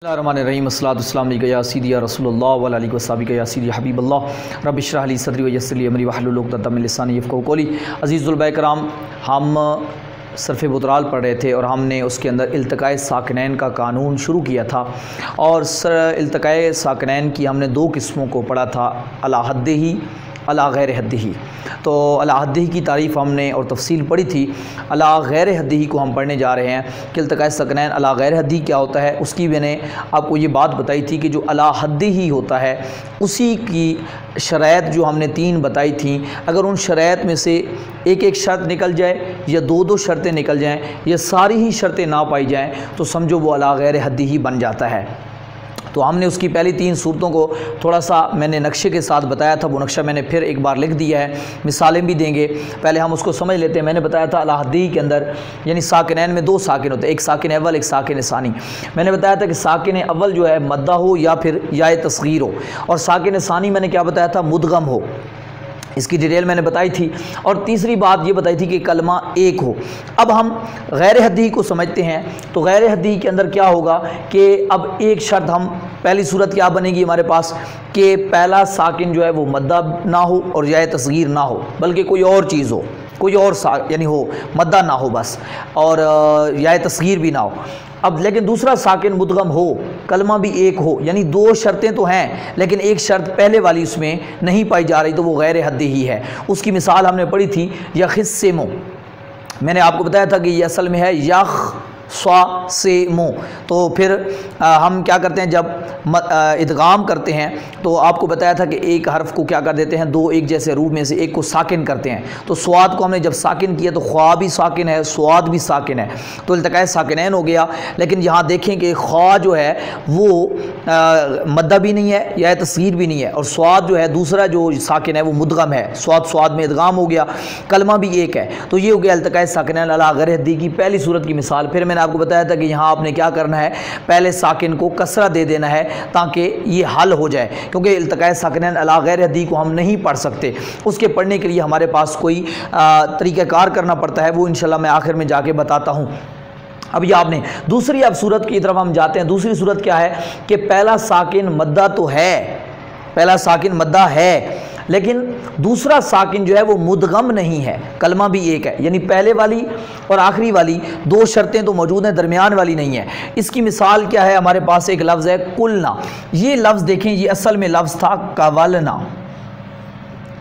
Bismillahirrahmanirrahim. Assalatu wassalamu alayka ya Sidi ya Rasulullah wa ala alihi wa sahbihi ya Sidi ya Habibullah. Rabbi shrah li sadri wa yassir li amri wahlul 'uqdatam min lisani yafqahu qawli. अज़ीज़ुल करام, हम Surf बुतराल पढ़ रहे थे और हमने उसके अंदर इल्तिक़ाए साकिनैन का कानून शुरू किया था और इल्तिक़ाए साकिनैन की हमने दो किस्मों को पढ़ा था, अला हद्दिही अला गैर हद्दिही। तो अला हद्दिही की तारीफ़ हमने और तफसील पढ़ी थी। अला गैर हद्दिही को हम पढ़ने जा रहे हैं कि इल्तिक़ाए साकिनैन अला गैर हद्दिही क्या होता है। उसकी मैंने आपको ये बात बताई थी कि जो अला हद्दिही होता है उसी की शराइत जो हमने तीन बताई थी, अगर उन शराइत में से एक एक शर्त निकल जाए या दो दो शर्तें निकल जाएँ या सारी ही शर्तें ना पाई जाएँ तो समझो वो अला गैर हद्दिही बन जाता है। तो हमने उसकी पहली तीन सूरतों को थोड़ा सा मैंने नक्शे के साथ बताया था, वो नक्शा मैंने फिर एक बार लिख दिया है, मिसालें भी देंगे। पहले हम उसको समझ लेते हैं। मैंने बताया था अला हद्दिही के अंदर यानी साकिनैन में दो साकिन होते हैं, एक साकिन अव्वल एक साकिन सानी। मैंने बताया था कि साकिन अव्वल जो है मद्दा हो या फिर या तस्गीर हो, और साकिन सानी मैंने क्या बताया था, मुदगम हो। इसकी डिटेल मैंने बताई थी। और तीसरी बात ये बताई थी कि कलमा एक हो। अब हम गैर हद्दिही को समझते हैं। तो गैर हद्दिही के अंदर क्या होगा कि अब एक शर्त हम पहली सूरत क्या बनेगी हमारे पास कि पहला साकिन जो है वो मद्दा ना हो और या तस्गीर ना हो, बल्कि कोई और चीज़ हो, कोई और यानी हो, मद्दा ना हो बस, और या तस्गीर भी ना हो। अब लेकिन दूसरा साकिन मुदगम हो, कलमा भी एक हो, यानी दो शर्तें तो हैं लेकिन एक शर्त पहले वाली उसमें नहीं पाई जा रही, तो वो गैर हद्दिही है। उसकी मिसाल हमने पढ़ी थी यखिस्सिमु। मैंने आपको बताया था कि ये असल में है यख स्वा से मो। तो फिर हम क्या करते हैं, जब इदगाम करते हैं तो आपको बताया था कि एक हर्फ को क्या कर देते हैं, दो एक जैसे रूप में से एक को साकिन करते हैं। तो स्वाद को हमने जब साकिन किया तो ख्वा भी साकिन है, स्वाद भी साकिन है, तो इल्तिक़ाए साकिनैन हो गया। लेकिन यहाँ देखें कि ख्वा जो है वो मद्दा भी नहीं है या तस्गीर भी नहीं है, और स्वाद जो है दूसरा जो साकिन है वो मुदगम है, स्वाद में इदगाम हो गया, कलमा भी एक है। तो ये हो गया इल्तिक़ाए साकिनैन अला गैर हद्दिही की पहली सूरत की मिसाल। फिर मैंने आपको बताया था कि यहाँ आपने क्या करना है, पहले साकिन को कसरा दे देना है ताकि ये हल हो जाए, क्योंकि इल्तिक़ाए साकिनैन अला गैर हद्दिही को हम नहीं पढ़ सकते। उसके पढ़ने के लिए हमारे पास कोई तरीक़ाकार करना पड़ता है, वो इंशाल्लाह मैं आखिर में जाके बताता हूँ। अब ये आपने दूसरी अब सूरत की तरफ हम जाते हैं। दूसरी सूरत क्या है कि पहला साकिन मद्दा तो है, पहला साकिन मद्दा है, लेकिन दूसरा साकिन जो है वो मुदगम नहीं है, कलमा भी एक है, यानी पहले वाली और आखिरी वाली दो शर्तें तो मौजूद हैं, दरमियान वाली नहीं है। इसकी मिसाल क्या है, हमारे पास एक लफ्ज़ है कुलना। ये लफ्ज़ देखें, ये असल में लफ्ज़ था कावलना।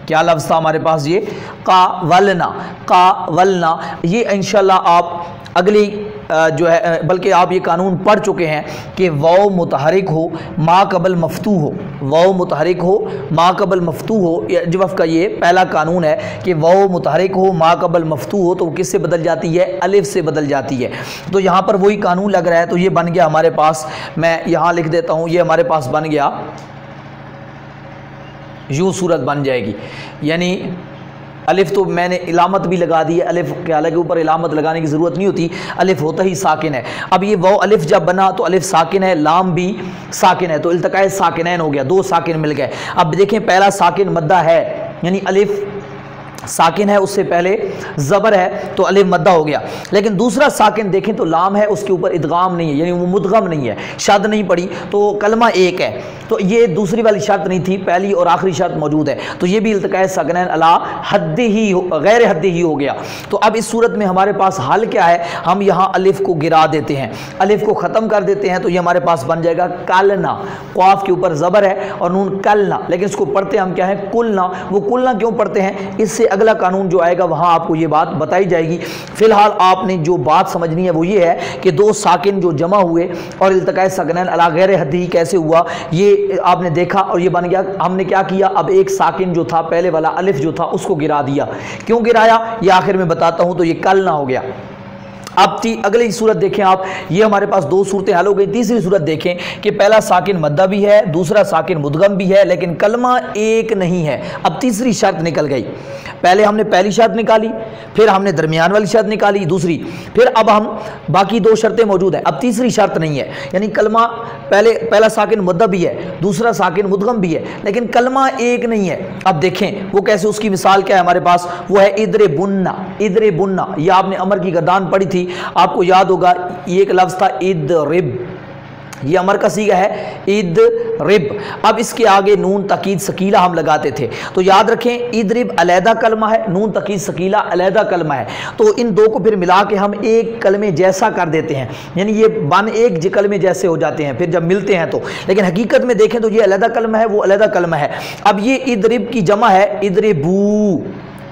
क्या लफ्ज़ था हमारे पास, ये कावलना, कावलना। ये इंशाल्लाह आप अगली जो है, बल्कि आप ये कानून पढ़ चुके हैं कि वाव मुतहरिक हो मा कबल मफ्तू हो, वाव मुतहरिक हो मा कबल मफ्तू हो। जवफ़ का ये पहला कानून है कि वाव मुतहरिक हो मा कबल मफ्तू हो तो वो किससे बदल जाती है, अलिफ से बदल जाती है। तो यहाँ पर वही कानून लग रहा है। तो ये बन गया हमारे पास, मैं यहाँ लिख देता हूँ, ये हमारे पास बन गया, यूँ सूरत बन जाएगी। यानी अलिफ तो मैंने इलामत भी लगा दी है, अलिफ के हालांकि ऊपर इलामत लगाने की ज़रूरत नहीं होती, अलिफ होता ही साकिन है। अब ये वो अलिफ जब बना तो अलिफ साकिन है, लाम भी साकिन है, तो इल्तिक़ाए साकिनैन हो गया, दो साकिन मिल गए। अब देखें पहला साकिन मद्दा है, यानी अलिफ साकिन है, उससे पहले ज़बर है तो अलिफ मद्दा हो गया। लेकिन दूसरा साकिन देखें तो लाम है, उसके ऊपर इदगाम नहीं है, यानी वो मुदगम नहीं है, शद नहीं पड़ी, तो कलमा एक है। तो ये दूसरी वाली शर्त नहीं थी, पहली और आखिरी शर्त मौजूद है। तो ये भी इल्तिक़ाए साकिनैन अला हद्दिही गैर हद्दिही हो गया। तो अब इस सूरत में हमारे पास हल क्या है, हम यहाँ अलिफ को गिरा देते हैं, अलिफ को ख़त्म कर देते हैं, तो ये हमारे पास बन जाएगा कलना। क़ाफ़ के ऊपर ज़बर है और नून कलना, लेकिन इसको पढ़ते हम क्या है, कुलना। वो कुलना क्यों पढ़ते हैं, इससे अगला कानून जो आएगा वहाँ आपको ये बात बताई जाएगी। फ़िलहाल आपने जो बात समझनी है वो ये है कि दो साकिन जो जमा हुए और इल्तिक़ाए साकिनैन अला गैर हद्दिही कैसे हुआ, ये आपने देखा और ये बन गया। हमने क्या किया, अब एक साकिन जो था पहले वाला अलिफ जो था उसको गिरा दिया। क्यों गिराया ये आखिर में बताता हूँ। तो ये कल ना हो गया। अब अगली सूरत देखें आप, ये हमारे पास दो सूरतें हल हो गई। तीसरी सूरत देखें कि पहला साकिन मद्दा भी है, दूसरा साकिन मुदगम भी है, लेकिन कलमा एक नहीं है। अब तीसरी शर्त निकल गई। पहले हमने पहली शर्त निकाली, फिर हमने दरमियान वाली शर्त निकाली दूसरी, फिर अब हम बाकी दो शर्तें मौजूद हैं, अब तीसरी शर्त नहीं है। यानी कलमा पहला साकिन मुद्दा भी है, दूसरा साकिन मुदगम भी है, लेकिन कलमा एक नहीं है। अब देखें वो कैसे, उसकी मिसाल क्या है हमारे पास, वो है इद्रे बुन्ना। इद्रे बुन्ना, यह आपने अमर की गर्दान पढ़ी थी, आपको याद होगा, ये एक लफ्ज़ था इद्रिब। یہ امر کا صیغہ ہے اضرب. اب اس کے آگے نون تاکید ثقیلہ ہم لگاتے تھے، تو یاد رکھیں اضرب علیحدہ کلمہ ہے، نون تاکید ثقیلہ علیحدہ کلمہ ہے، تو ان دو کو پھر ملا کے ہم ایک کلمے جیسا کر دیتے ہیں، یعنی یہ بن ایک کلمے جیسے ہو جاتے ہیں پھر جب ملتے ہیں تو. لیکن حقیقت میں دیکھیں تو یہ علیحدہ کلمہ ہے، وہ علیحدہ کلمہ ہے. اب یہ اضرب کی جمع ہے اضربو،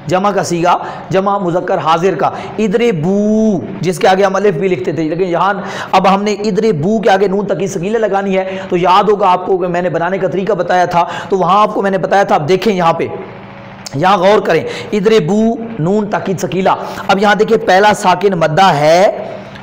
جمع کا صیغہ، جمع مذکر حاضر کا اضربو، جس کے آگے ہم الف بھی لکھتے تھے، لیکن یہاں اب ہم نے اضربو کے آگے نون تاکید ثقیلہ لگانی ہے. تو یاد ہوگا آپ کو کہ میں نے بنانے کا طریقہ بتایا تھا، تو وہاں آپ کو میں نے بتایا تھا. اب دیکھیں یہاں پہ، یہاں غور کریں، اضربو نون تاکید ثقیلہ. اب یہاں دیکھیں پہلا ساکن مدہ ہے،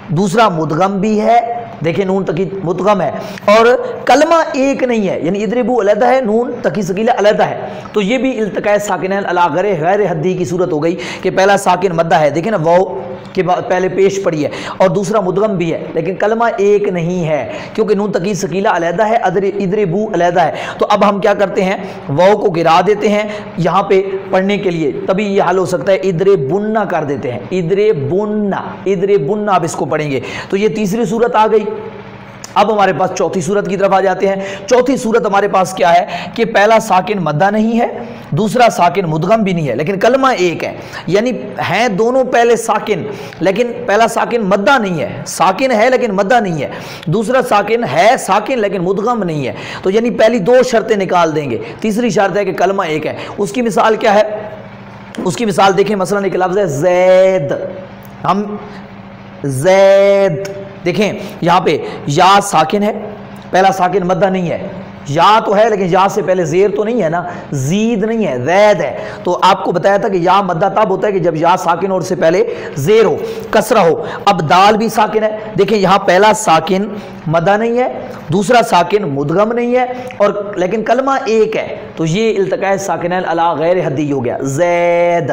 دوسرا مدغم بھی ہے، دیکھیں نون تاکید مدغم ہے، اور کلمہ ایک نہیں ہے، یعنی اضربو علیحدہ ہے، نون تاکید ثقیلہ علیحدہ ہے. تو یہ بھی التقاء ساکنین علی غیر حدی کی صورت ہو گئی کہ پہلا ساکن مدہ ہے، دیکھیں نا واو کے بعد پہلے پیش پڑی ہے، اور دوسرا مدغم بھی ہے، لیکن کلمہ ایک نہیں ہے کیونکہ نون تاکید ثقیلہ علیحدہ ہے، اضربو علیحدہ ہے. تو اب ہم کیا کرتے ہیں، واو کو گرا دیتے ہیں یہاں پہ پڑھنے کے لیے، تبھی یہ حل ہو سکتا ہے. اضربن کر دیتے ہیں، اضربن اب اس کو پڑھیں گے. تو یہ تیسری صورت آ گئی. اب ہمارے پاس چوتھی صورت کی طرف آ جاتے ہیں. چوتھی صورت ہمارے پاس کیا ہے کہ پہلا ساکن مدہ نہیں ہے، دوسرا ساکن مدغم بھی نہیں ہے، لیکن کلمہ ایک ہے، یعنی ہیں دونوں پہلے ساکن، لیکن پہلا ساکن مدہ نہیں ہے، ساکن ہے لیکن مدہ نہیں ہے، دوسرا ساکن ہے ساکن لیکن مدغم نہیں ہے. تو یعنی پہلی دو شرطیں نکال دیں گے. تیسری شرط ہے کہ کلمہ ایک ہے. اس کی مثال کیا ہے، اس کی مثال دیکھیں، مثلا ایک لفظ ہے زید، ہم زید دیکھیں یہاں پہ یا ساکن ہے، پہلا ساکن مدہ نہیں ہے، یا تو ہے لیکن یا سے پہلے زیر تو نہیں ہے نا، زید نہیں ہے، زید ہے. تو آپ کو بتایا تھا کہ یا مدہ تب ہوتا ہے کہ جب یا ساکن اور سے پہلے زیر ہو، کسرہ ہو. اب دال بھی ساکن ہے، دیکھیں یہاں پہلا ساکن مدہ نہیں ہے، دوسرا ساکن مدغم نہیں ہے، اور لیکن کلمہ ایک ہے. تو یہ التقاء ساکنین علی غیر حدی ہو گیا، زید.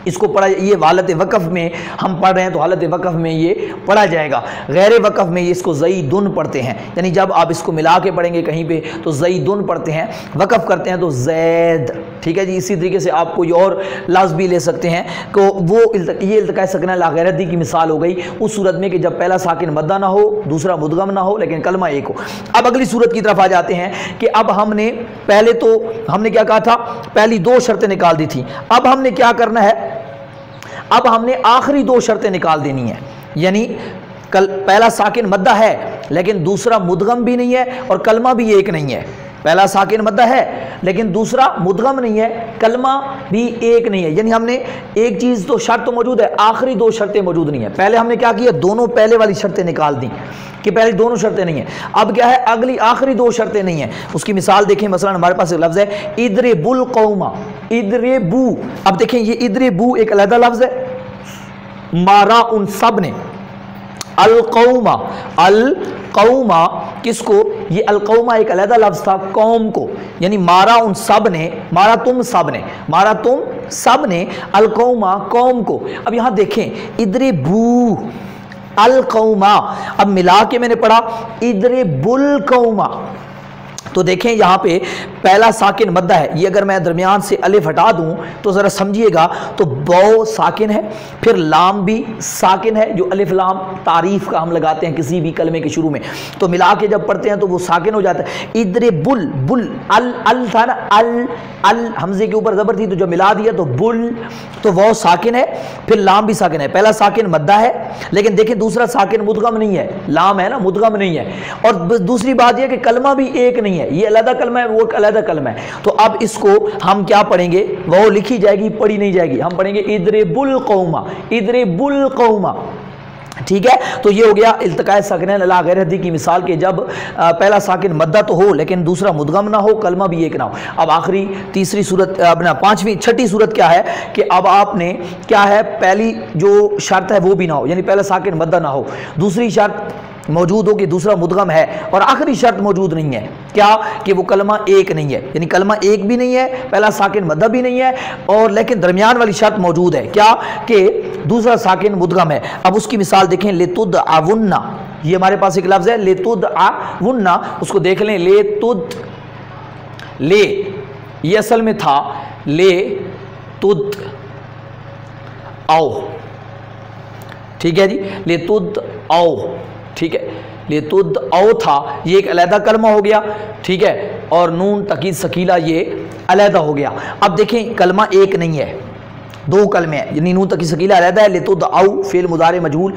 اس کو پڑھا، یہ حالت وقف میں ہم پڑھ رہے ہیں تو حالت وقف میں یہ پڑھا جائے گا. غیر وقف میں اس کو زیدن پڑھتے ہیں، یعنی جب آپ اس کو ملا کے پڑھیں گے کہیں پہ تو زیدن پڑھتے ہیں، وقف کرتے ہیں تو زید. ٹھیک ہے جی. اسی طریقے سے آپ کوئی اور لفظ بھی لے سکتے ہیں کہ وہ یہ التقاء ساکنین علی غیر حدی کی مثال ہو گئی اس صورت میں کہ جب پہلا ساکن مدہ نہ ہو، دوسرا مدغم نہ ہو، لیکن کلمہ ایک ہو. اب اگلی صورت کی طرف آ جاتے ہیں کہ اب ہم نے پہلے تو ہم نے کیا کہا تھا، پہلی دو شرطیں نکال دی تھی. اب ہم نے کیا کرنا ہے، اب ہم نے آخری دو شرطیں نکال دینی ہیں. یعنی پہلا ساکن مدہ ہے لیکن دوسرا مدغم بھی نہیں ہے اور کلمہ بھی ایک نہیں ہے. پہلا ساکن مدہ ہے لیکن دوسرا مدغم نہیں ہے، کلمہ بھی ایک نہیں ہے. یعنی ہم نے ایک چیز تو شرط تو موجود ہے، آخری دو شرطیں موجود نہیں ہیں. پہلے ہم نے کیا کیا، دونوں پہلے والی شرطیں نکال دیں کہ پہلی دونوں شرطیں نہیں ہیں. اب کیا ہے، اگلی آخری دو شرطیں نہیں ہیں. اس کی مثال دیکھیں، مثلا ہمارے پاس ایک لفظ ہے اضربوا القوم، اضربو. اب دیکھیں یہ اضربو ایک علیحدہ لفظ ہے، مارا ان سب نے، القوم، القوم کس کو، یہ القوم ایک علیحدہ لفظ تھا قوم کو، یعنی مارا ان سب نے، مارا تم سب نے، مارا تم سب نے القوم قوم کو. اب یہاں دیکھیں اضربو القوم، اب ملا کے میں نے پڑھا اضربوا القوم. تو دیکھیں یہاں پہ پہلا ساکن مدہ ہے، یہ اگر میں درمیان سے الف ہٹا دوں تو ذرا سمجھیے گا، تو بو ساکن ہے، پھر لام بھی ساکن ہے، جو الف لام تعریف کا ہم لگاتے ہیں کسی بھی کلمے کے شروع میں، تو ملا کے جب پڑھتے ہیں تو وہ ساکن ہو جاتا ہے. اضربل بل ال تھا نا، ال حمزے کے اوپر زبر تھی، تو جب ملا دیا تو بل، تو وہ ساکن ہے، پھر لام بھی ساکن ہے. پہلا ساکن مدہ ہے لیکن دیکھیں دوسرا ساکن مدغم نہیں ہے، لام ہے نا، مدغم نہیں ہے. اور دوسری بات یہ کہ کلمہ بھی ایک نہیں ہے، یہ علیحدہ کلمہ ہے، وہ ایک علیحدہ کلمہ ہے. تو اب اس کو ہم کیا پڑھیں گے، وہ لکھی جائے گی پڑھی نہیں جائے گی، ہم پڑھیں گے اضربوا القوم، اضربوا القوم. ٹھیک ہے. تو یہ ہو گیا التقاء ساکنین علی غیر حدی کی مثال کے جب پہلا ساکن مدہ تو ہو لیکن دوسرا مدغم نہ ہو، کلمہ بھی ایک نہ ہو. اب آخری تیسری صورت، اپنا پانچویں چھٹی صورت کیا ہے کہ اب آپ نے کیا ہے، پہلی جو شرط ہے وہ بھی نہ ہو، یعنی پہلا ساکن مدہ نہ ہو، دوسری شرط موجود ہو کہ دوسرا مدغم ہے، اور آخری شرط موجود نہیں ہے، کیا کہ وہ کلمہ ایک نہیں ہے. یعنی کلمہ ایک بھی نہیں ہے، پہلا ساکن مدہ بھی نہیں ہے، اور لیکن درمیان والی شرط موجود ہے، کیا کہ دوسرا ساکن مدغم ہے. اب اس کی مثال دیکھیں، لتدعون، یہ ہمارے پاس ایک لفظ ہے لتدعون، اس کو دیکھ لیں، لے یہ اصل میں تھا لے تد او. ٹھیک ہے جی، لتد او. ٹھیک ہے، लितुदऔ था, ये एक अलहदा कलमा हो गया, ठीक है, और नून तकीद सकीला ये अलहदा हो गया। अब देखें कलमा एक नहीं है, दो कलमे हैं, यानी नून तकीद सकीला अलहदा है, लितुदऔ फेल मुदारे मजहूल,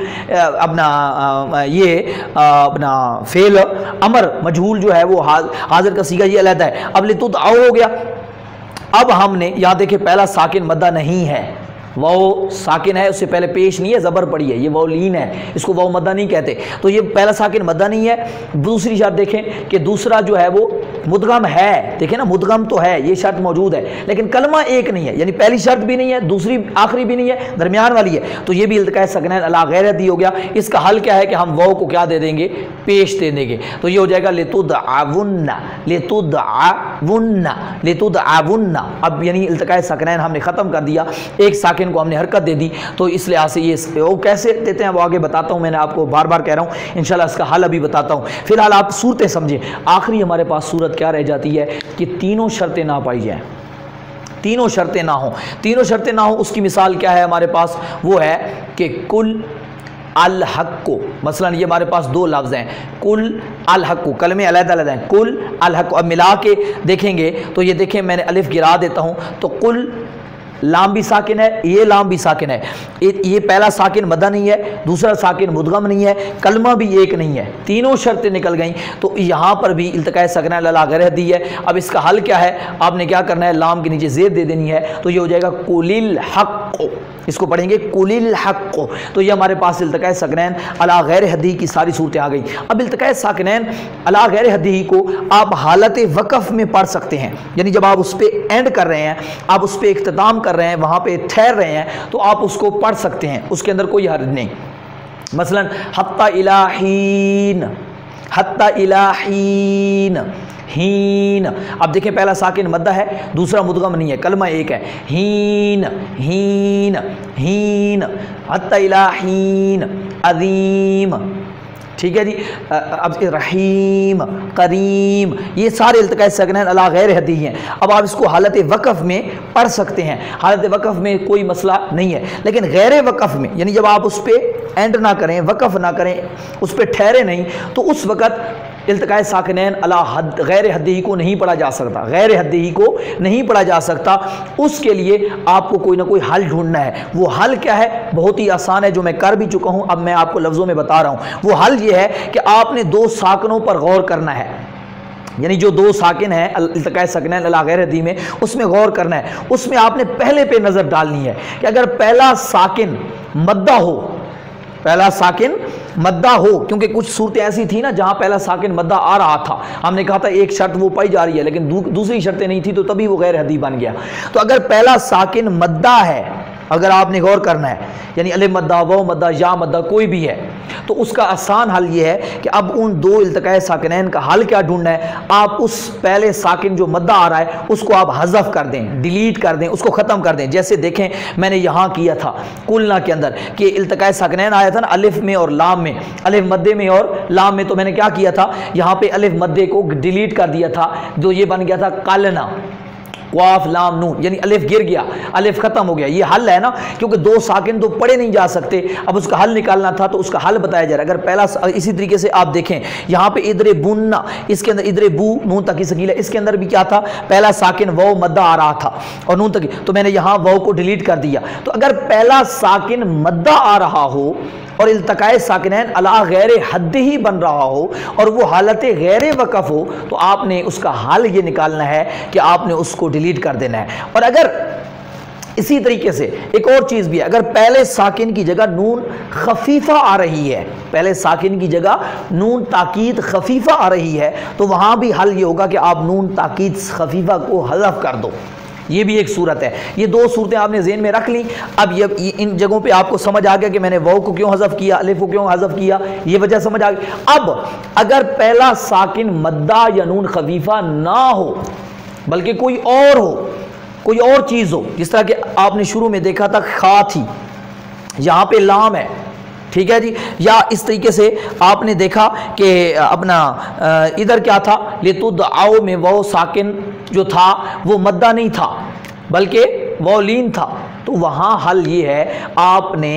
अपना फेल अमर मजहूल जो है वो हाजिर का सीगा, ये अलहदा है। अब लितुदऔ हो गया। अब हमने यहाँ देखे पहला साकिन मद्दा नहीं है, वाव साकिन है, उससे पहले पेश नहीं है, ज़बर पड़ी है, ये वाव लीन है, इसको वाव मद्दा नहीं कहते, तो ये पहला साकिन मद्दा नहीं है। दूसरी शर्त देखें कि दूसरा जो है वो मुदगम है, देखें ना मुदगम तो है, ये शर्त मौजूद है, लेकिन कलमा एक नहीं है, यानी पहली शर्त भी नहीं है, दूसरी आखिरी भी नहीं है, दरमियान वाली है, तो ये भी इल्तिकाए सकनैन अला गैर हद्दी हो गया। इसका हल क्या है कि हम वाव को क्या दे देंगे, पेश दे देंगे, तो ये हो जाएगा लितुदअवुन्ना, लितुदअवुन्ना, लितुदअवुन्ना। अब यानी इल्तिकाए सकनैन हमने ख़त्म कर दिया, एक साकिन को हमने हरकत दे दी, तो इस लिहाज से ये वो कैसे देते हैं वो आगे बताता हूँ, मैंने आपको बार बार कह रहा हूँ, इंशाल्लाह इसका हल अभी बताता हूँ। फिलहाल आप सूरतें समझें। आखिरी हमारे पास सूरत क्या रह जाती है कि तीनों शर्तें ना पाई जाएं, तीनों शर्तें ना हो, तीनों शर्तें ना हो। उसकी मिसाल क्या है हमारे पास, वो है कि कुल अल हक को, मसलन ये हमारे पास दो लफ्ज़ हैं, कुल अल हक को, कलमे अलग-अलग हैं, कुल अल हक। अब मिला के देखेंगे तो ये देखें, मैंने अलिफ गिरा देता हूँ, तो कुल लाम भी साकिन है, ये लाम भी साकिन है, ये पहला साकिन मदा नहीं है, दूसरा साकिन मुदगम नहीं है, कलमा भी एक नहीं है, तीनों शर्तें निकल गई, तो यहाँ पर भी इल्तिकाए सकनैन अला गैर हद्दी है। अब इसका हल क्या है, आपने क्या करना है, लाम के नीचे ज़ेर दे देनी है, तो ये हो जाएगा कुलिल हक़, इसको पढ़ेंगे कुलिल हक़, तो ये हमारे पास इल्तिकाए सकनैन अला गैर हद्दी की सारी सूरतें आ गई। अब इल्तिकाए सकनैन अला गैर हद्दी को आप हालत वक़फ़ में पढ़ सकते हैं, यानी जब आप उस पर एंड कर रहे हैं, आप उस पर इख्तिताम कर रहे हैं, वहाँ पे ठहर रहे हैं, तो आप उसको पढ़ सकते हैं, उसके अंदर कोई हर्ज नहीं। मसलन हत्ता इला हीन, हत्ता इला हीन, हीन। अब देखें पहला साकिन मद्दा है, दूसरा मुदगम नहीं है, कलमा एक है, हीन हीन हीन, हत्ता इला हीन अज़ीम, ठीक है जी। अब रहीम, करीम, ये सारे इल्तिकाए सकनैन अला गैर हद्दी हैं। अब आप इसको हालत वक़फ़ में पढ़ सकते हैं, हालत वक़फ़ में कोई मसला नहीं है, लेकिन गैर वक़फ़ में, यानी जब आप उस पर एंड ना करें, वक़फ़ ना करें, उस पर ठहरे नहीं, तो उस वक़्त इल्तिकाए साकिनैन अला गैर हद्दी को नहीं पढ़ा जा सकता, गैर हद्दी को नहीं पढ़ा जा सकता। उसके लिए आपको कोई ना कोई हल ढूंढना है। वो हल क्या है, बहुत ही आसान है, जो मैं कर भी चुका हूँ, अब मैं आपको लफ्ज़ों में बता रहा हूँ। वो हल ये है कि आपने दो साकिनों पर गौर करना है, यानी जो दो साकिन हैं इल्तिकाए सकनैन अला गैर हद्दी में, उसमें गौर करना है। उसमें आपने पहले पे नज़र डालनी है कि अगर पहला साकिन मद्दा हो, पहला साकिन मद्दा हो, क्योंकि कुछ सूरतें ऐसी थी ना जहां पहला साकिन मद्दा आ रहा था, हमने कहा था एक शर्त वो पाई जा रही है, लेकिन दूसरी शर्तें नहीं थी, तो तभी वो गैर हद्दी बन गया। तो अगर पहला साकिन मद्दा है, अगर आपने गौर करना है, यानी अलिफ मद्दा, वाव मद्दा, या मद्दा कोई भी है, तो उसका आसान हल ये है कि अब उन दो इल्तिकाए साकिनैन का हल क्या ढूंढना है, आप उस पहले साकिन जो मद्दा आ रहा है उसको आप हज़फ कर दें, डिलीट कर दें, उसको ख़त्म कर दें। जैसे देखें मैंने यहाँ किया था कुलना के अंदर कि इल्तिकाए साकिनैन आया था ना अलिफ में और लाम में, अलिफ मद्दे में और लाम में, तो मैंने क्या किया था, यहाँ पे अलिफ मद्दे को डिलीट कर दिया था, जो ये बन गया था कलना, वाफ लाम नून, यानी अलिफ गिर गया, अलिफ खत्म हो गया। ये हल है ना, क्योंकि दो साकिन तो पढ़े नहीं जा सकते, अब उसका हल निकालना था, तो उसका हल बताया जा रहा है। अगर पहला, इसी तरीके से आप देखें यहाँ पे इधरे बुन्ना, इसके अंदर इधरे बू नून तक सकीला, इसके अंदर भी क्या था, पहला साकिन वाव मद्दा आ रहा था और नून तक, तो मैंने यहाँ वाव को डिलीट कर दिया। तो अगर पहला साकिन मद्दा आ रहा हो और इल्तिकाए साकिनैन अला गैर हद्दी ही बन रहा हो और वो हालत गैर वक़फ़ हो, तो आपने उसका हल ये निकालना है कि आपने उसको डिलीट कर देना है। और अगर इसी तरीके से एक और चीज़ भी है, अगर पहले साकिन की जगह नून खफीफा आ रही है, पहले साकिन की जगह नून ताकीद खफीफा आ रही है, तो वहाँ भी हल ये होगा कि आप नून ताकीद खफीफा को हज़फ कर दो। ये भी एक सूरत है। ये दो सूरतें आपने ज़हन में रख ली। अब ये इन जगहों पे आपको समझ आ गया कि मैंने वाव को क्यों हज़फ किया, अलिफ को क्यों हज़फ किया, ये वजह समझ आ गई। अब अगर पहला साकिन मद्दा या नून खफीफा ना हो, बल्कि कोई और हो, कोई और चीज़ हो, जिस तरह कि आपने शुरू में देखा था खा थी, यहाँ पे लाम है, ठीक है जी, या इस तरीके से आपने देखा कि अपना इधर क्या था, लितुदऔ में वो साकिन जो था वो मद्दा नहीं था बल्कि वो लीन था, तो वहाँ हल ये है आपने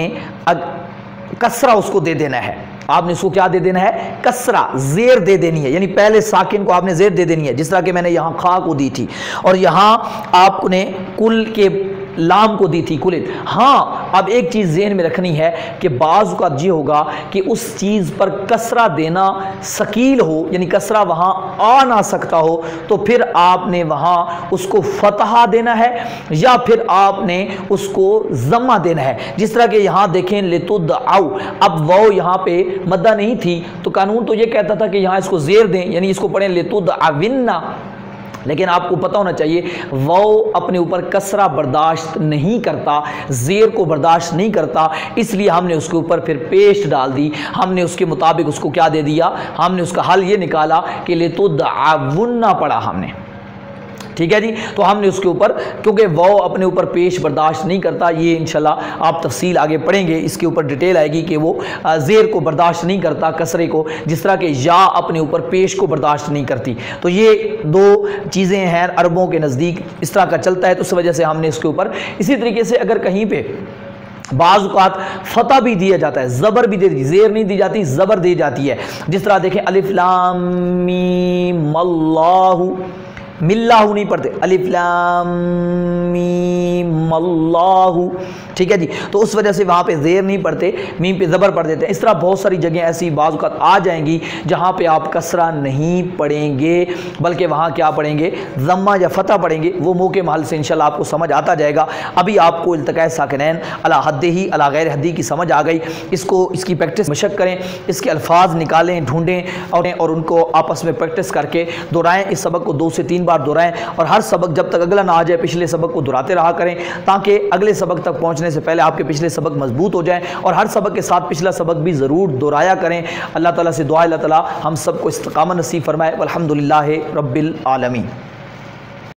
कसरा उसको दे देना है, آپ نے اس کو کیا دے دینا ہے؟ کسرہ، زیر دے دینی ہے، یعنی پہلے ساکن کو آپ نے زیر دے دینی ہے، جس طرح کہ میں نے یہاں خا کو دی تھی اور یہاں آپ نے کل کے لام کو دی تھی کلن۔ ہاں اب ایک چیز ذہن میں رکھنی ہے کہ بعض اوقات یہ ہوگا کہ اس چیز پر کسرہ دینا ثقیل ہو، یعنی کسرہ وہاں آ نہ سکتا ہو، تو پھر آپ نے وہاں اس کو فتحہ دینا ہے یا پھر آپ نے اس کو ضمہ دینا ہے، جس طرح کہ یہاں دیکھیں لتدعو، اب واو یہاں پہ مدہ نہیں تھی تو قانون تو یہ کہتا تھا کہ یہاں اس کو زیر دیں، یعنی اس کو پڑھیں لتدعونا، لیکن آپ کو پتہ ہونا چاہیے واو اپنے اوپر کسرہ برداشت نہیں کرتا، زیر کو برداشت نہیں کرتا، اس لیے ہم نے اس کے اوپر پھر پیش ڈال دی، ہم نے اس کے مطابق اس کو کیا دے دیا، ہم نے اس کا حل یہ نکالا کہ لتدعونا پڑھا ہم نے، ٹھیک ہے جی۔ تو ہم نے اس کے اوپر، کیونکہ واو اپنے اوپر پیش برداشت نہیں کرتا، یہ انشاءاللہ آپ تفصیل آگے پڑھیں گے، اس کے اوپر ڈیٹیل آئے گی کہ وہ زیر کو برداشت نہیں کرتا کسرے کو، جس طرح کہ یا اپنے اوپر پیش کو برداشت نہیں کرتی۔ تو یہ دو چیزیں ہیں عربوں کے نزدیک اس طرح کا چلتا ہے، تو اس وجہ سے ہم نے اس کے اوپر اسی طریقے سے اگر کہیں پہ بعض اوقات فتح بھی دیا جاتا ہے، زبر بھی دے دی، زیر نہیں دی جاتی، زبر دی جاتی ہے، جس طرح دیکھیں الف لام میم اللہ، ملہ نہیں پڑھتے، الف لام میم اللہ، ٹھیک ہے جی۔ تو اس وجہ سے وہاں پہ زیر نہیں پڑھتے، میم پہ زبر پڑھ دیتے ہیں۔ اس طرح بہت ساری جگہیں ایسی بعض اوقات آ جائیں گی جہاں پہ آپ کسرہ نہیں پڑھیں گے، بلکہ وہاں کیا پڑھیں گے؟ ضمہ یا فتح پڑھیں گے، وہ موقع محل سے انشاءاللہ آپ کو سمجھ آتا جائے گا۔ ابھی آپ کو التقاء ساکنین علی حدہ علی غیر حدہ کی سمجھ آ گئی، اس کو اس کی پریکٹس مشق کریں، اس کے الفاظ نکالیں، ڈھونڈیں اور ان کو آپس میں پریکٹس کر کے دہرائیں۔ اس سبق کو 2 سے 3 بار دہرائیں اور ہر سبق جب تک اگلا نہ آ جائے پچھلے سبق کو دہراتے رہا کریں، تاکہ اگلے سبق تک پہنچنے سے پہلے آپ کے پچھلے سبق مضبوط ہو جائیں، اور ہر سبق کے ساتھ پچھلا سبق بھی ضرور دہرایا کریں۔ اللہ تعالیٰ سے دعا ہے اللہ تعالیٰ ہم سب کو استقامت نصیب فرمائے، والحمدللہ رب العالمین۔